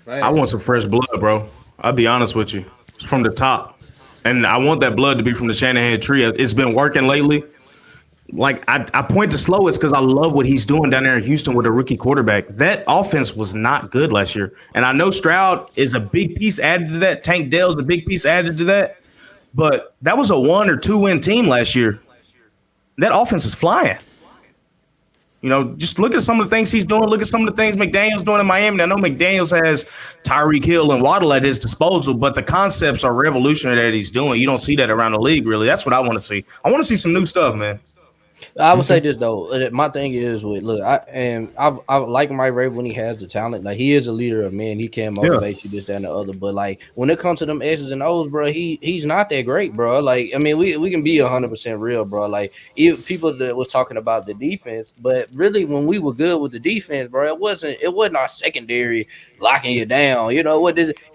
I want some fresh blood, bro. I'll be honest with you. It's from the top. And I want that blood to be from the Shanahan tree. It's been working lately. Like, I point to Slowitz because I love what he's doing down there in Houston with a rookie quarterback. That offense was not good last year. And I know Stroud is a big piece added to that. Tank Dell's a big piece added to that. But that was a 1 or 2 win team last year. That offense is flying. Just look at some of the things he's doing. Look at some of the things McDaniel's doing in Miami. I know McDaniel's has Tyreek Hill and Waddle at his disposal, but the concepts are revolutionary that he's doing. You don't see that around the league, really. That's what I want to see. I want to see some new stuff, man. I would say this though. My thing is I like Mike Vrabel when he has the talent. Like, he is a leader of men. He can motivate you, this, that, and the other. But, like, when it comes to them X's and O's, bro, he's not that great, bro. Like, I mean, we can be 100% real, bro. Like, even people that was talking about the defense, but really when we were good with the defense, bro, it wasn't our secondary locking you down. It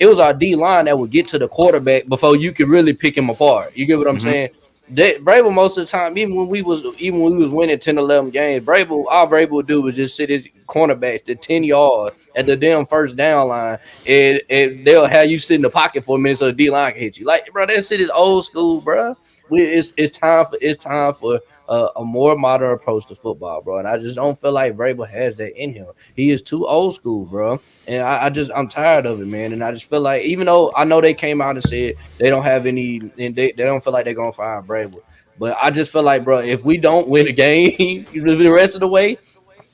was our D line that would get to the quarterback before you could really pick him apart. You get what I'm saying? Vrabel, most of the time, even when we was winning 10, 11 games, all Vrabel would do was just sit his cornerbacks to 10 yards at the damn first down line, and they'll have you sit in the pocket for a minute so the D line can hit you. Like, bro, that shit is old school, bro. It's time for a more modern approach to football, bro. And I just don't feel like Vrabel has that in him. He is too old school, bro. And I'm tired of it, man. And I just feel like, even though I know they came out and said they don't have any, and they don't feel like they're gonna fire Vrabel, but I just feel like, bro, if we don't win a game the rest of the way,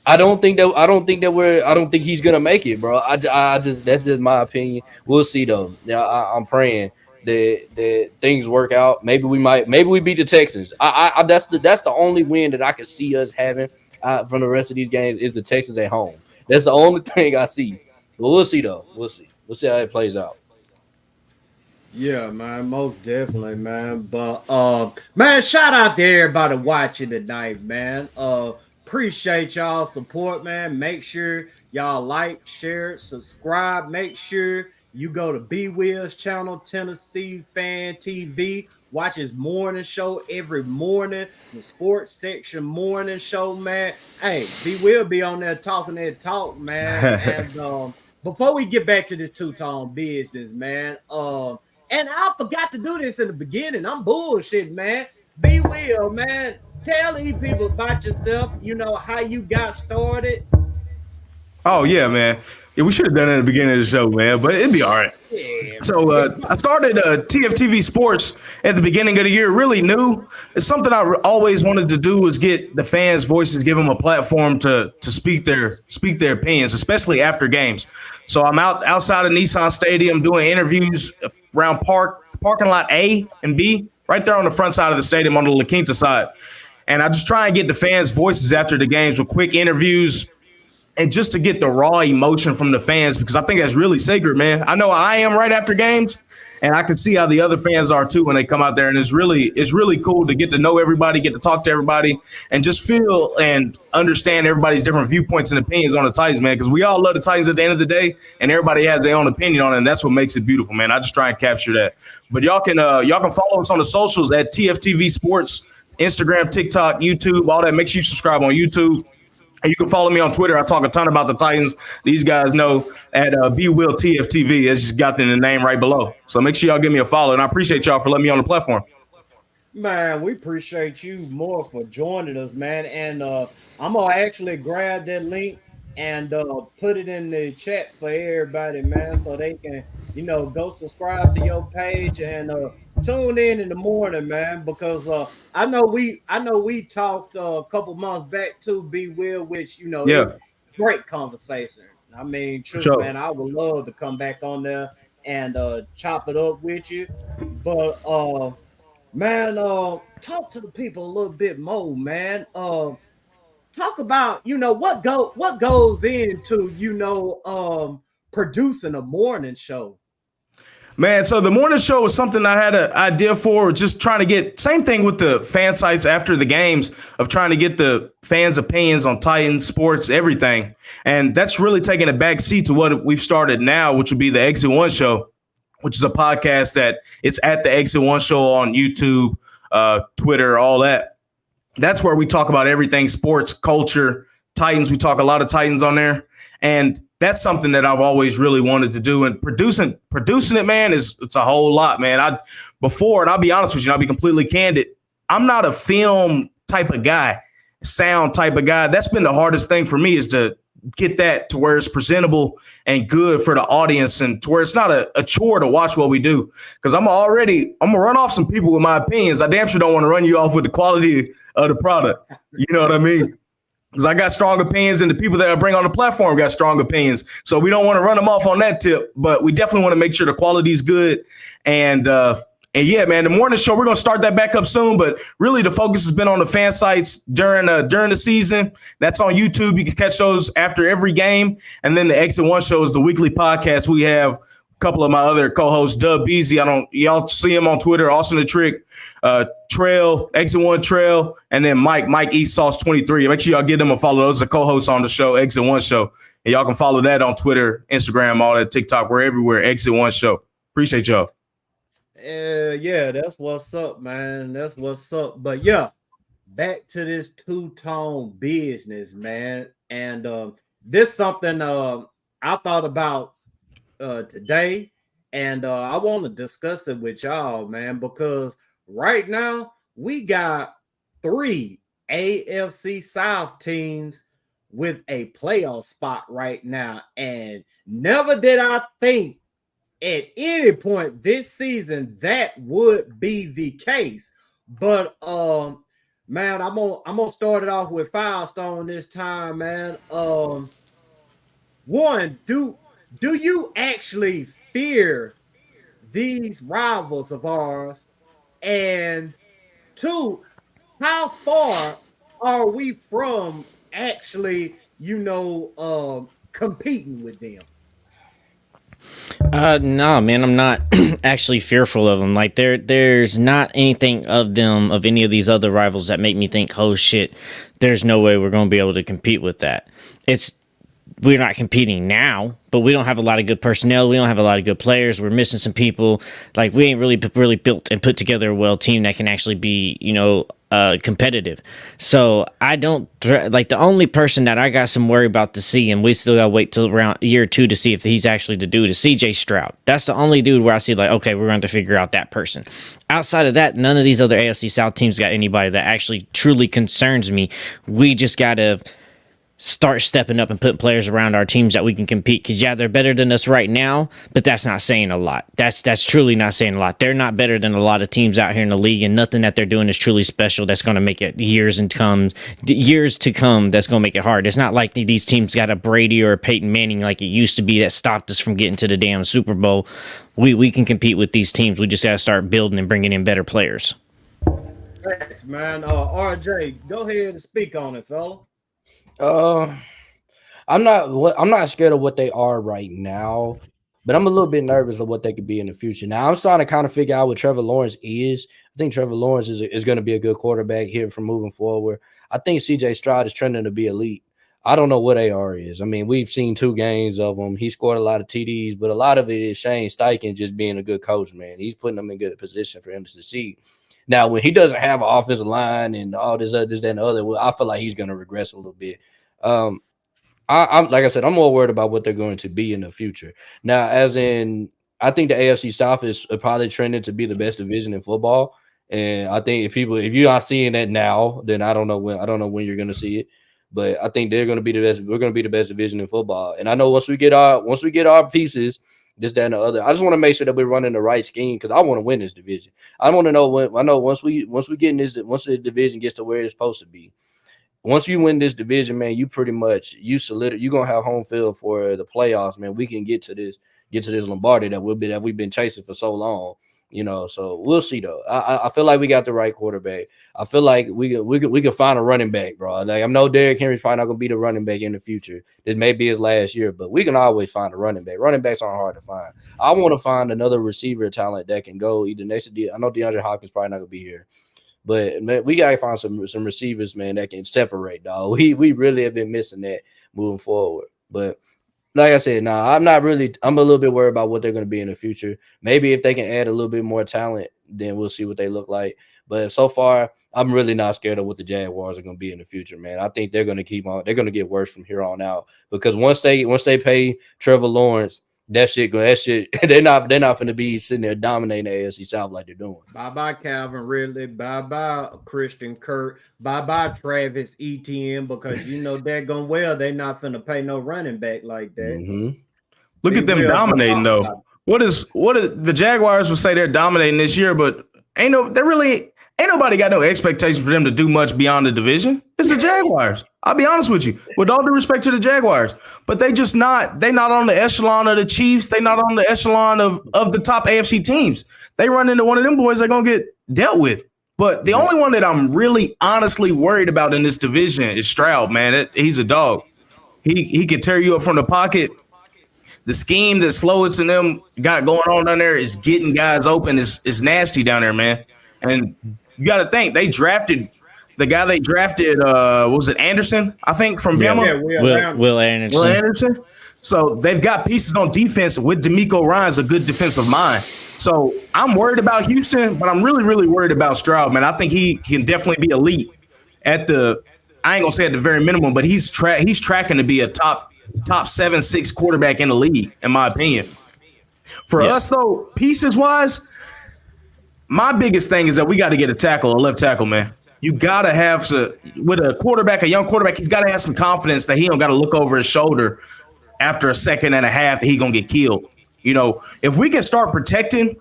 I don't think he's gonna make it, bro. That's just my opinion. We'll see though. Yeah, I'm praying that things work out. Maybe we beat the Texans. That's the only win that I can see us having from the rest of these games is the Texans at home. That's the only thing I see. But we'll see though. We'll see how it plays out. Yeah, man, most definitely, man. But man, shout out to everybody watching tonight, man. Appreciate y'all support, man. Make sure y'all like, share, subscribe. Make sure you go to B Will's channel, Tennessee Fan TV. Watch his morning show every morning, the sports section morning show, man. Hey, B Will be on there talking that talk, man. And before we get back to this two-tone business, man, and I forgot to do this in the beginning. I'm bullshit, man. B Will, man, tell these people about yourself. How you got started. Oh yeah, man. Yeah, we should have done it at the beginning of the show, man, but it'd be all right. Yeah, So I started TFTV Sports at the beginning of the year. Really new. It's something I always wanted to do was get the fans' voices, give them a platform to speak their opinions, especially after games. So I'm outside of Nissan Stadium doing interviews around parking lot A and B, right there on the front side of the stadium on the La Quinta side. And I just try and get the fans' voices after the games with quick interviews and just to get the raw emotion from the fans, because I think that's really sacred, man. I know I am right after games, and I can see how the other fans are too when they come out there. And it's really cool to get to know everybody, get to talk to everybody, and just feel and understand everybody's different viewpoints and opinions on the Titans, man. Because we all love the Titans at the end of the day, and everybody has their own opinion on it, and that's what makes it beautiful, man. I just try and capture that. But y'all can follow us on the socials at TFTV Sports, Instagram, TikTok, YouTube, all that. Make sure you subscribe on YouTube. And you can follow me on Twitter. I talk a ton about the Titans. These guys know at BWillTFTV. It's just got the name right below. So make sure y'all give me a follow. And I appreciate y'all for letting me on the platform. Man, we appreciate you more for joining us, man. And I'm going to actually grab that link and put it in the chat for everybody, man, so they can, go subscribe to your page and tune in the morning, man, because I know we talked a couple months back to B Will, which great conversation. I mean, true, sure. Man, I would love to come back on there and chop it up with you, but man, talk to the people a little bit more, man. Talk about what goes into producing a morning show. Man, so the morning show was something I had an idea for, just trying to get, same thing with the fan sites after the games, of trying to get the fans' opinions on Titans, sports, everything. And that's really taking a back seat to what we've started now, which would be the Exit One Show, which is a podcast that it's at the Exit One Show on YouTube, Twitter, all that. That's where we talk about everything sports, culture, Titans. We talk a lot of Titans on there. And that's something that I've always really wanted to do. And producing it, man, it's a whole lot, man. And I'll be honest with you, I'll be completely candid. I'm not a film type of guy, sound type of guy. That's been the hardest thing for me, is to get that to where it's presentable and good for the audience, and to where it's not a chore to watch what we do. Because I'm gonna run off some people with my opinions. I damn sure don't want to run you off with the quality of the product. You know what I mean? Because I got strong opinions, and the people that I bring on the platform got strong opinions. So we don't want to run them off on that tip, but we definitely want to make sure the quality is good. And yeah, man, the morning show, we're going to start that back up soon. But really, the focus has been on the fan sites during the season. That's on YouTube. You can catch those after every game. And then the Exit One Show is the weekly podcast. We have a couple of my other co-hosts, Dub Beasy. Y'all see him on Twitter, Austin the Trick, Trail, Exit One Trail, and then Mike East Sauce 23. Make sure y'all give them a follow. Those are co-hosts on the show, Exit One Show. And y'all can follow that on Twitter, Instagram, all that, TikTok. We're everywhere. Exit One Show. Appreciate y'all. Yeah, that's what's up, man. That's what's up. But yeah, back to this two-tone business, man. And this something I thought about today, and I want to discuss it with y'all, man, because right now we got 3 AFC South teams with a playoff spot right now, and never did I think at any point this season that would be the case. But man, I'm gonna start it off with Firestone this time, man. One, do you actually fear these rivals of ours? And 2, how far are we from actually, competing with them? No, man, I'm not actually fearful of them. Like there's not anything of them, of any of these other rivals, that make me think, oh shit, there's no way we're going to be able to compete with that. We're not competing now, but we don't have a lot of good personnel. We don't have a lot of good players. We're missing some people. Like, we ain't really built and put together a well team that can actually be, competitive. So I don't the only person that I got some worry about to see, and we still got to wait till around year 2 to see if he's actually the dude, is CJ Stroud. That's the only dude where I see, like, okay, we're going to figure out that person. Outside of that, none of these other AFC South teams got anybody that actually truly concerns me. We just got to start stepping up and putting players around our teams that we can compete. Because yeah, they're better than us right now, but that's not saying a lot. That's truly not saying a lot. They're not better than a lot of teams out here in the league, and nothing that they're doing is truly special. That's going to make it years to come. That's going to make it hard. It's not like these teams got a Brady or a Peyton Manning like it used to be that stopped us from getting to the damn Super Bowl. We can compete with these teams. We just got to start building and bringing in better players. Thanks, man. RJ, go ahead and speak on it, fella. I'm not scared of what they are right now, but I'm a little bit nervous of what they could be in the future. Now I'm starting to kind of figure out what Trevor Lawrence is. I think Trevor Lawrence is going to be a good quarterback here from moving forward. I think CJ Stroud is trending to be elite. I don't know what AR is. I mean, we've seen 2 games of him. He scored a lot of TDs, but a lot of it is Shane Steichen just being a good coach, man. He's putting them in good position for him to succeed. Now, when he doesn't have an offensive line and all this, that, and the other, well, I feel like he's going to regress a little bit. I'm like I said, I'm more worried about what they're going to be in the future. Now, as in, I think the AFC South is probably trending to be the best division in football. And I think if you're not seeing that now, then I don't know when you're going to see it. But I think they're going to be the best. We're going to be the best division in football. And I know once we get our pieces, this, that, and the other, I just want to make sure that we're running the right scheme because I want to win this division. I want to know once we get in this, once the division gets to where it's supposed to be. Once you win this division, man, you pretty much you're gonna have home field for the playoffs, man. We can get to this Lombardi that we've been chasing for so long, you know. So we'll see though. I feel like we got the right quarterback. I feel like we can find a running back, bro. Like I know Derrick Henry's probably not gonna be the running back in the future. This may be his last year, but we can always find a running back. Running backs aren't hard to find. I want to find another receiver talent that can go either next to I know DeAndre Hopkins probably not gonna be here. But man, we gotta find some receivers, man, that can separate, dog. We really have been missing that moving forward. But like I said, I'm a little bit worried about what they're gonna be in the future. Maybe if they can add a little bit more talent, then we'll see what they look like. But so far, I'm really not scared of what the Jaguars are gonna be in the future, man. I think they're gonna keep on, they're gonna get worse from here on out. Because once they pay Trevor Lawrence, that shit, they're not going to be sitting there dominating the AFC South like they're doing. Bye-bye, Calvin Ridley. Bye-bye, Christian Kirk. Bye-bye, Travis Etienne, because you know they're they're not going to pay no running back like that. Mm-hmm. Look at them dominating, though. What is the Jaguars will say they're dominating this year, but ain't nobody got no expectation for them to do much beyond the division. It's the Jaguars. I'll be honest with you, with all due respect to the Jaguars, but they're not on the echelon of the Chiefs. They're not on the echelon of the top AFC teams. They run into one of them boys, they're going to get dealt with. But the only one that I'm really honestly worried about in this division is Stroud, man. He's a dog. He can tear you up from the pocket. The scheme that Slowitz and them got going on down there is getting guys open. Is nasty down there, man. And you got to think they drafted the guy they drafted. What was it, Anderson? I think from Bama. Will Anderson. Will Anderson. So they've got pieces on defense with DeMeco Ryans, a good defensive mind. So I'm worried about Houston, but I'm really, really worried about Stroud, man. I think he can definitely be elite at the. I ain't gonna say at the very minimum, but he's tracking to be a top 7-6 quarterback in the league, in my opinion. For us though, pieces wise. My biggest thing is that we got to get a left tackle, man. You got to have with a quarterback, a young quarterback, he's got to have some confidence that he don't got to look over his shoulder after a second and a half that he going to get killed. You know, if we can start protecting,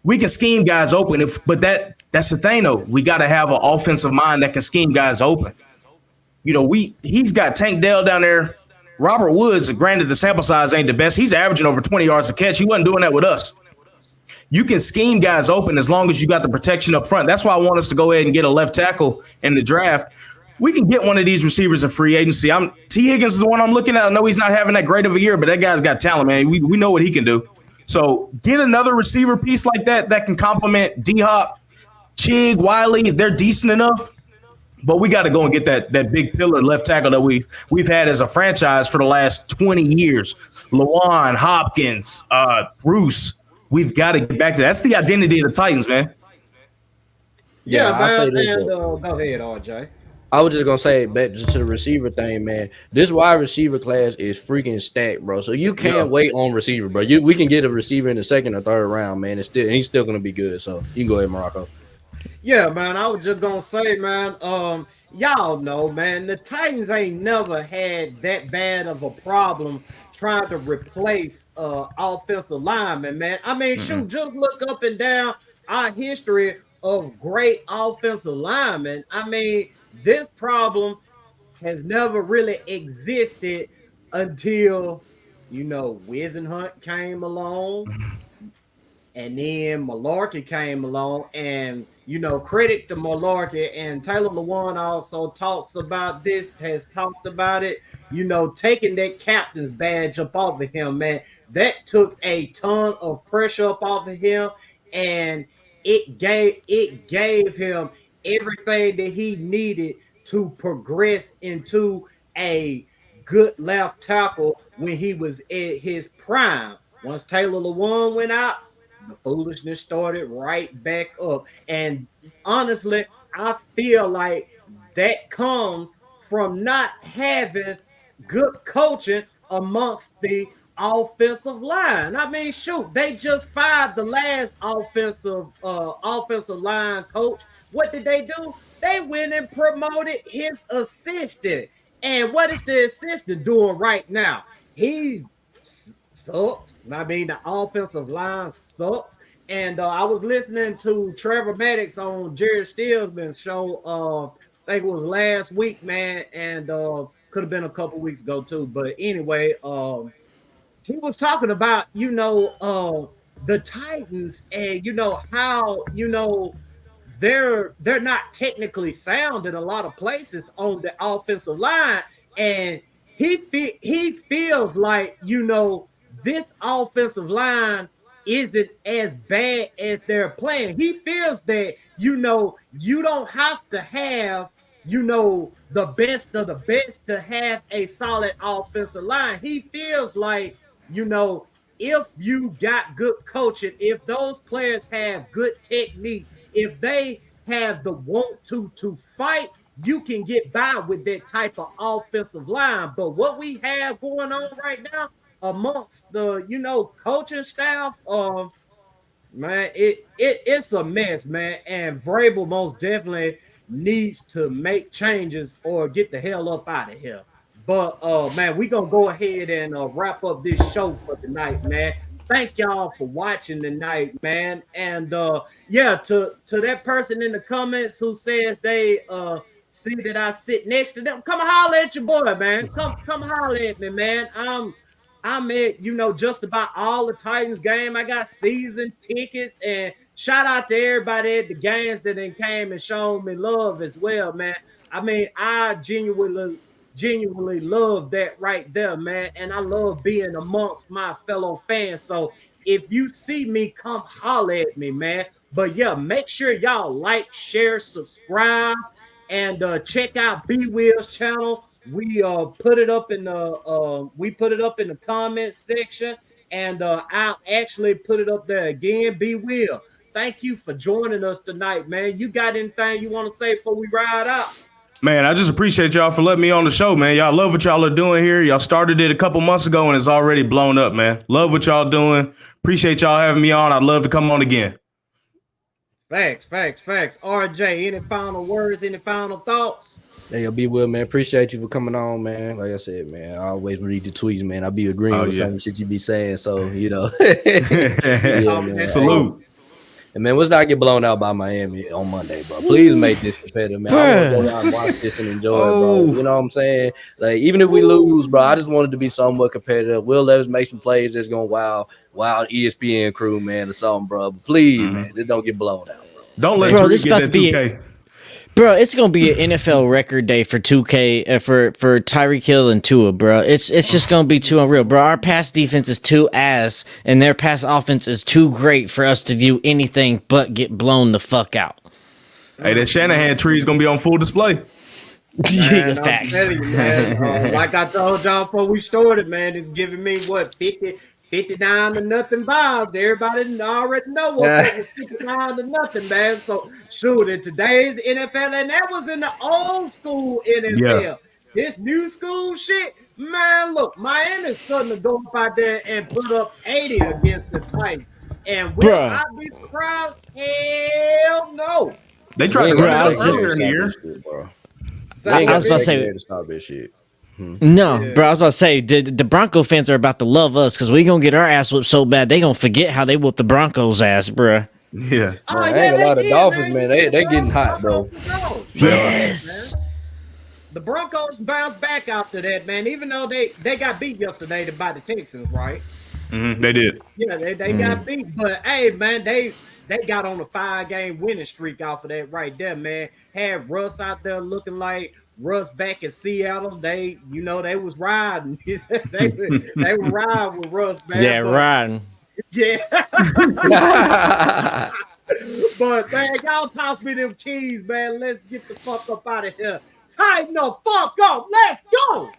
we can scheme guys open. But that's the thing, though. We got to have an offensive mind that can scheme guys open. You know, he's got Tank Dell down there. Robert Woods, granted the sample size ain't the best. He's averaging over 20 yards a catch. He wasn't doing that with us. You can scheme guys open as long as you got the protection up front. That's why I want us to go ahead and get a left tackle in the draft. We can get one of these receivers in free agency. T. Higgins is the one I'm looking at. I know he's not having that great of a year, but that guy's got talent, man. We know what he can do. So get another receiver piece like that can complement D-Hop, Chig, Wiley. They're decent enough. But we got to go and get that big pillar left tackle that we've had as a franchise for the last 20 years. Lawan, Hopkins, Bruce. We've got to get back to that. That's the identity of the Titans, man. Yeah, man. Go ahead, RJ. I was just gonna say back to the receiver thing, man. This wide receiver class is freaking stacked, bro. So you can't wait on receiver, bro. We can get a receiver in the second or third round, man. He's still gonna be good. So you can go ahead, Marako. Yeah, man. I was just gonna say, man. y'all know, man, the Titans ain't never had that bad of a problem trying to replace offensive linemen, man. I mean, shoot, just look up and down our history of great offensive linemen. I mean, this problem has never really existed until Wisenhunt came along, and then Malarkey came along, and credit to Malarkey, and Taylor Lewan also talks about this, has talked about it. Taking that captain's badge up off of him, man, that took a ton of pressure up off of him, and it gave him everything that he needed to progress into a good left tackle when he was at his prime. Once Taylor Lewan went out, the foolishness started right back up. And honestly, I feel like that comes from not having good coaching amongst the offensive line. I mean, shoot, they just fired the last offensive line coach. What did they do? They went and promoted his assistant. And what is the assistant doing right now? He sucks. I mean, the offensive line sucks. And I was listening to Trevor Maddox on Jerry Stillman's show. I think it was last week, man, and could have been a couple weeks ago too. But anyway, he was talking about the Titans and how they're not technically sound in a lot of places on the offensive line, and he feels like this offensive line isn't as bad as they're playing. He feels that you don't have to have the best of the best to have a solid offensive line. He feels like if you got good coaching, if those players have good technique, if they have the want to fight, you can get by with that type of offensive line. But what we have going on right now amongst the coaching staff, man, it's a mess, man. And Vrabel most definitely needs to make changes or get the hell up out of here. But man, we're gonna go ahead and wrap up this show for tonight, man. Thank y'all for watching tonight, man. And yeah, to that person in the comments who says they see that I sit next to them, come holler at your boy, man. Come holler at me, man. I'm at just about all the Titans game. I got season tickets, and shout out to everybody at the games that then came and shown me love as well, man. I mean, I genuinely love that right there, man. And I love being amongst my fellow fans. So if you see me, come holler at me, man. But yeah, make sure y'all like, share, subscribe, and check out B Will's channel. We put it up in the comments section, and I'll actually put it up there again. B Will, thank you for joining us tonight, man. You got anything you want to say before we ride out? Man, I just appreciate y'all for letting me on the show, man. Y'all love what y'all are doing here. Y'all started it a couple months ago, and it's already blown up, man. Love what y'all doing. Appreciate y'all having me on. I'd love to come on again. Facts. RJ, any final words, any final thoughts? Hey, yo, be well, man. Appreciate you for coming on, man. Like I said, man, I always read the tweets, man. I be agreeing with some shit you be saying, so yeah, man. Salute. And man, let's not get blown out by Miami on Monday, bro. Please make this competitive, man. I want to go out and watch this and enjoy it, bro. You know what I'm saying? Like, even if we lose, bro, I just want it to be somewhat competitive. Will Levis make some plays that's going to wow ESPN crew, man, or something, bro. But please, man, just don't get blown out, bro. Don't let Tariq get that 2K. Bro, it's gonna be an NFL record day for 2K for Tyreek Hill and Tua, bro. It's just gonna be too unreal, bro. Our pass defense is too ass, and their pass offense is too great for us to do anything but get blown the fuck out. Hey, that Shanahan tree is gonna be on full display. Man, Facts. I'm telling you, man, like I told y'all before we started, man, it's giving me 59 to nothing vibes. Everybody already know what's up with 59 to nothing, man. So shoot, in today's NFL, and that was in the old school NFL. Yeah. This new school shit, man, look, Miami's suddenly go up out there and put up 80 against the Titans. And will I be surprised? Hell no. They tried to run it earlier in the year. ain't I got was about to say- to stop this shit. No, Yeah. bro. I was about to say the Bronco fans are about to love us because we gonna get our ass whooped so bad they gonna forget how they whooped the Broncos' ass, bro. Yeah. Oh, Man, I yeah, ain't gonna lie, they the did, Dolphins, man, they You getting hot, bro. Broncos. Yes. Man. The Broncos bounced back after that, man. Even though they got beat yesterday by the Texans, right? They did. Yeah, they got beat, but hey, man, they got on a 5-game winning streak off of that right there, man. Had Russ out there looking like Russ back in Seattle. They was riding. they were riding with Russ, man. Yeah, right. Yeah. But man, y'all toss me them keys, man. Let's get the fuck up out of here. Tighten the fuck up. Let's go.